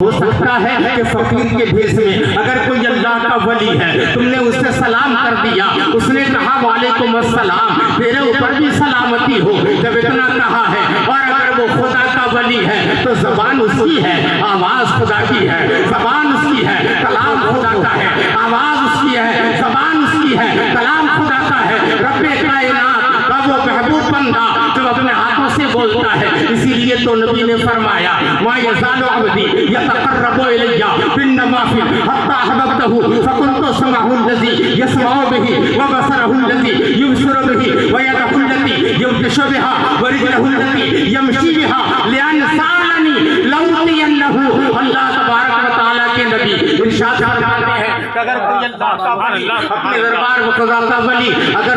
ہو سکتا ہے کہ فقیر کے بھیس میں اگر کوئی اللہ کا ولی ہے، تم نے اس سے سلام کر دیا، اس نے کہا وعلیکم السلام، تیرے اوپر بھی سلامتی ہو، جب اتنا کہا ہے۔ اور اگر وہ خدا کا ولی ہے تو زبان اس کی ہے، آواز خدا کی ہے، زبان اس کی ہے، کلام خدا کا ہے، آواز اس کی ہے، زبان اس کی ہے، کلام خدا کا ہے۔ رب کائنات کا وہ محبوب بندہ جو اپنے ہاتھوں سے بولتا ہے، اسی لیے تو نبی نے فرمایا ما یزال عبدی یتقرب الی بالنوافل حتی احببته فكنت سمعه الذی یسمع به وبصره الذی یبصر به ویده التي یبطش بها ورجله التي یمشی بها لأن سألنی لأعطینه۔ اللہ تبارک و تعالیٰ کے نبی ارشاد فرماتے ہیں کہ اگر کوئی اللہ کا ولی اپنے دربار میں خدا کا ولی اگر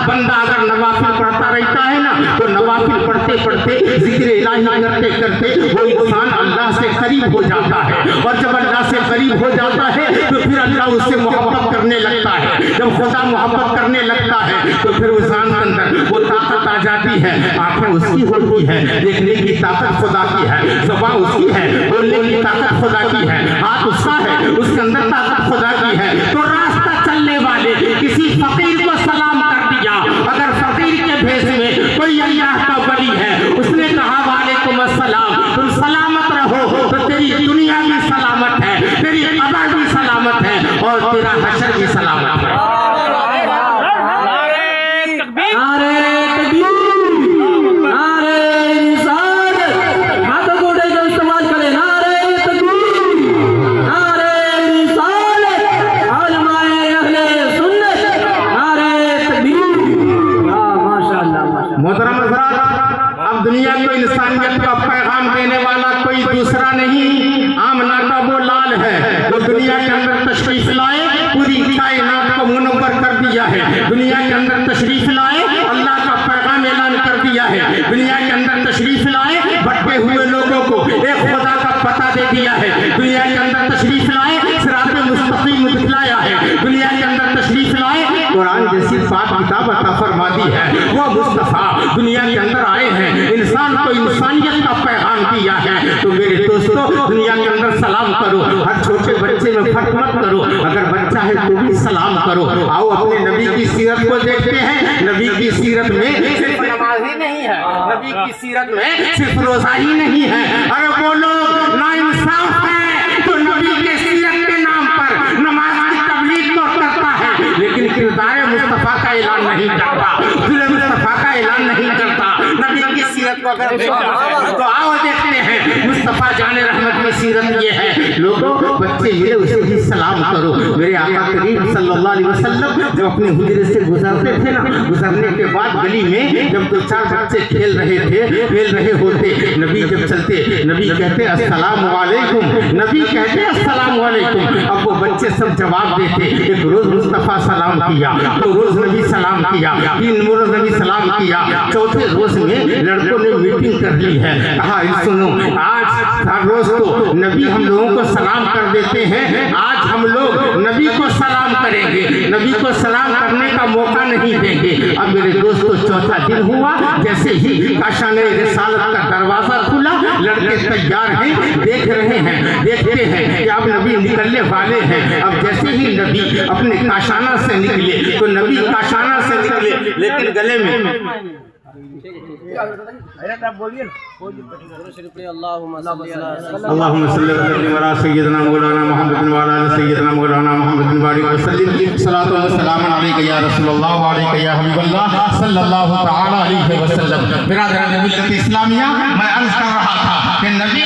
بندہ اگر نوافل پڑھتا رہتا ہے نا، تو نوافل پڑھتے پڑھتے ذکر الہی کرتے کرتے وہ انسان اللہ سے قریب ہو جاتا ہے، اور جب اللہ سے قریب ہو جاتا ہے تو پھر اللہ اس سے محبت کرنے لگتا ہے۔ جب خدا محبت کرنے لگتا ہے تو پھر انسان کے اندر وہ طاقت آ جاتی ہے، آنکھیں اس کی ہوتی ہے، دیکھنے کی طاقت خدا کی ہے، زبان اس کی ہے، بولنے کی طاقت خدا کی ہے، ہاتھ اس کا ہے، اس کے اندر طاقت خدا کی ہے۔ تو راستہ چلنے والے کسی فقیر کو سلام کر دیا، اگر فقیر کے بھیس میں کوئی اللہ کا ولی ہے، اس نے کہا وعلیکم السلام، تم سلامت رہو، تو تیری دنیا بھی سلامت ہے، تیری قبر بھی سلامت ہے، اور تیرا حشر بھی سلامت ہے۔ محترم حضرات، اب دنیا کو انسانیت کا پیغام دینے والا کوئی دوسرا نہیں، آمنہ کا وہ لال ہے جو دنیا کے اندر تشریف لائے، پوری کائنات کو منور کر دیا ہے، دنیا کے اندر تشریف لائے، اللہ کا پیغام اعلان کر دیا ہے، دنیا کے اندر تشریف لائے، بھٹکے ہوئے لوگوں کو ایک خدا کا پتہ دے دیا ہے، دنیا کے اندر تشریف لائے، صراط مستقیم دکھلایا ہے، دنیا کے اندر تشریف لائے، قرآن جیسی پاک کتاب عطا فرما دی ہے، وہ مصطفیٰ دنیا کے اندر آئے ہیں، انسان کو انسانیت کا پیغام دیا ہے۔ تو میرے دوستو، دنیا کے اندر سلام کرو، ہر چھوٹے بچے میں فرق مت کرو، اگر بچہ ہے تو بھی سلام کرو۔ آؤ اپنے نبی کی سیرت کو دیکھتے ہیں، نبی کی سیرت میں صرف نماز ہی نہیں ہے، نبی کی سیرت میں صرف روزہ ہی نہیں ہے۔ اگر وہ لوگ ناانصاف ہیں تو نبی کے سیرت کے نام پر نماز کی تبلیغ تو کرتا ہے، لیکن کردار مصطفیٰ کا اعلان نہیں کرتا، دل مصطفیٰ کا اعلان نہیں کرتا۔ نبی کی سیرت کو اگر دیکھنا تو آؤ دیکھتے ہیں، مصطفیٰ جان رحمت کی سیرت یہ ہے، لوگوں بچے ملے اسے بھی سلام کرو۔ میرے آقا کریم صلی اللہ علیہ وسلم جب اپنے حجرے سے گزرتے تھے نا، گزرنے کے بعد گلی میں جب دو چار بچے کھیل رہے ہوتے، نبی جب چلتے، نبی کہتے السلام علیکم، نبی کہتے السلام علیکم، اب وہ بچے سب جواب دیتے۔ ایک روز مصطفیٰ سلام کیا، دو روز نبی سلام کیا، تین روز نبی سلام کیا، چوتھے روز میں لڑکوں نے میٹنگ کر لی ہے، کہا سنو آج ہر روز تو نبی ہم لوگوں کو سلام کر دیتے ہیں، آج ہم لوگ نبی کو سلام کریں گے، نبی کو سلام کرنے کا موقع نہیں دیں گے۔ اب میرے دوستو چوتھا دن ہوا، جیسے ہی کاشان رسالت کا دروازہ کھلا، لڑکے تیار ہیں، دیکھ رہے ہیں، دیکھتے ہیں کہ اب نبی نکلنے والے ہیں۔ اب جیسے ہی نبی اپنے کاشانہ سے نکلے تو نبی کاشانہ سے نکلے، لیکن گلے میں اللہم صلی اللہ علیہ سیدنا مولانا محمد وعلی آل سیدنا مولانا محمد وبارک وسلم، صلاۃ و سلام علیک یا رسول اللہ علیک یا حبیب اللہ صلی اللہ تعالی علیہ وسلم۔ برادران ملت اسلامیہ، میں عرض کر رہا تھا کہ نبی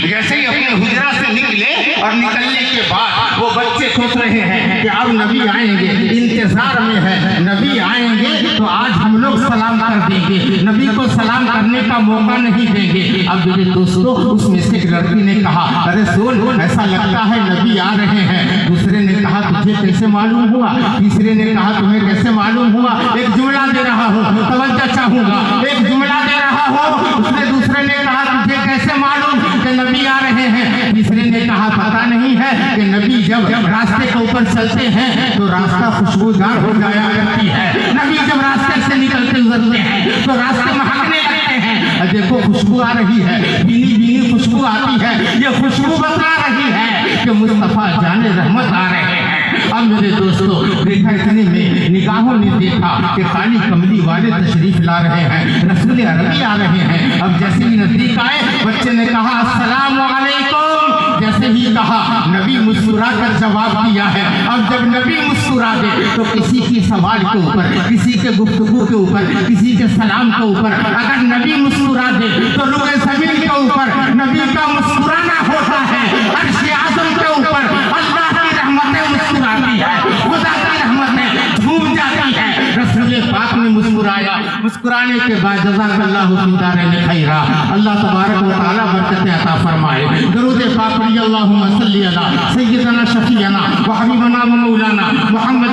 جیسے ہی اپنے حجرہ سے نکلے اور نکلنے کے بعد وہ بچے سوچ رہے ہیں کہ اب نبی آئیں گے، انتظار میں ہے، نبی آئیں گے تو آج ہم لوگ سلام کر دیں گے، نبی کو سلام کرنے کا موقع نہیں دیں گے۔ اب میرے دوستو، اس میں سے ایک لڑکی نے کہا ارے سن، ایسا لگتا ہے نبی آ رہے ہیں۔ دوسرے نے کہا تجھے کیسے معلوم ہوا؟ تیسرے نے کہا تمہیں کیسے معلوم ہوا؟ ایک جملہ دے رہا ہوں، توجہ چاہوں گا، ایک جملہ دے رہا ہوں۔ اس نے دوسرے نے کہا تجھے کیسے معلوم کہ نبی آ رہے ہیں؟ تیسرے نے کہا پتہ نہیں ہے کہ نبی جب راستے کے اوپر چلتے ہیں تو راستہ خوشبودار ہو جایا کرتی ہے، نبی جب راستے سے نکلتے گزرتے ہیں تو راستے مہکنے لگتے ہیں۔ دیکھو خوشبو آ رہی ہے، بینی بینی خوشبو آتی ہے، یہ خوشبو بتا رہی ہے کہ مصطفیٰ جان رحمت آ رہے ہیں۔ اب میرے دوستو دیکھا اتنے میں نگاہوں نے دیکھا کہ خالی کملی والے تشریف لا رہے ہیں، رسول عربی آ رہے ہیں۔ اب جیسے ہی نزدیک آئے بچے نے کہا السلام علیکم، جیسے ہی کہا نبی مسکرا کر جواب دیا ہے۔ اب جب نبی مسکرا دے تو کسی کی سوال کے اوپر، کسی کے گفتگو کے اوپر، کسی کے سلام کے اوپر اگر نبی مسکرا دے تو روئے زمین کے اوپر نبی کا مسکرانا ہوتا ہے، عرش اعظم کے اوپر اللہ کی رحمتیں مسکراتی ہے، خدا کی رحمتیں جھوم جاتی ہے۔ رسول پاک نے مسکرایا، مسکرانے کے بعد جزاک اللہ فی دارین خیرا، اللہ تبارک و تعالی برکت عطا فرمائے۔ درود پاک پڑھیے، اللہم صلی علی سیدنا شفیعنا و حبیبنا و مولانا محمد